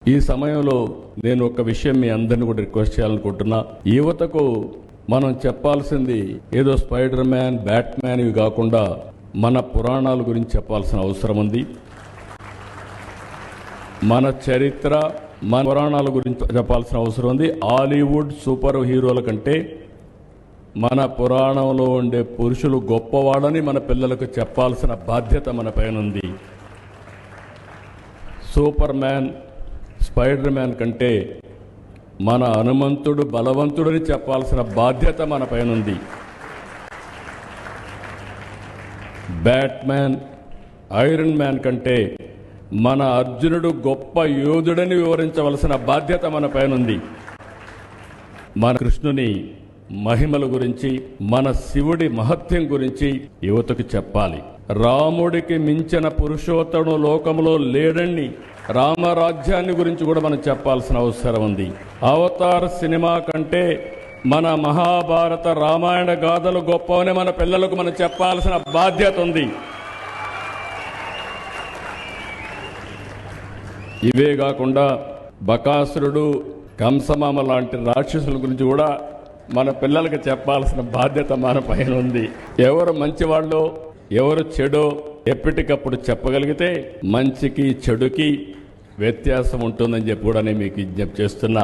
ఈ సమయంలో నేను ఒక విషయం మీ అందరిని కూడా రిక్వెస్ట్ చేయాలనుకుంటున్నా. యువతకు మనం చెప్పాల్సింది ఏదో స్పైడర్ మ్యాన్, బ్యాట్మ్యాన్ ఇవి కాకుండా మన పురాణాల గురించి చెప్పాల్సిన అవసరం ఉంది. మన చరిత్ర, మన పురాణాల గురించి చెప్పాల్సిన అవసరం ఉంది. హాలీవుడ్ సూపర్ హీరోల కంటే మన పురాణంలో ఉండే పురుషులు గొప్పవాళ్ళని మన పిల్లలకు చెప్పాల్సిన బాధ్యత మన పైన ఉంది. సూపర్ మ్యాన్, స్పైడర్ మ్యాన్ కంటే మన హనుమంతుడు బలవంతుడని చెప్పాల్సిన బాధ్యత మన పైన ఉంది. బ్యాట్మ్యాన్, ఐరన్ మ్యాన్ కంటే మన అర్జునుడు గొప్ప యోధుడని వివరించవలసిన బాధ్యత మన పైన ఉంది. మన కృష్ణుని మహిమల గురించి, మన శివుడి మహత్యం గురించి యువతకు చెప్పాలి. రాముడికి మించిన పురుషోత్తముడు లోకంలో లేడని రామరాజ్యాన్ని గురించి కూడా మనం చెప్పాల్సిన అవసరం ఉంది. అవతార్ సినిమా కంటే మన మహాభారత రామాయణ గాథలు గొప్పవని మన పిల్లలకు మనం చెప్పాల్సిన బాధ్యత ఉంది. ఇవే కాకుండా బకాసురుడు, కంసమామ లాంటి రాక్షసుల గురించి కూడా మన పిల్లలకు చెప్పాల్సిన బాధ్యత మన పైన ఉంది. ఎవరు మంచివాళ్ళో ఎవరు చెడో ఎప్పటికప్పుడు చెప్పగలిగితే మంచికి చెడుకి వ్యత్యాసం ఉంటుందని చెప్పి కూడా నేను మీకు విజ్ఞప్తి చేస్తున్నా.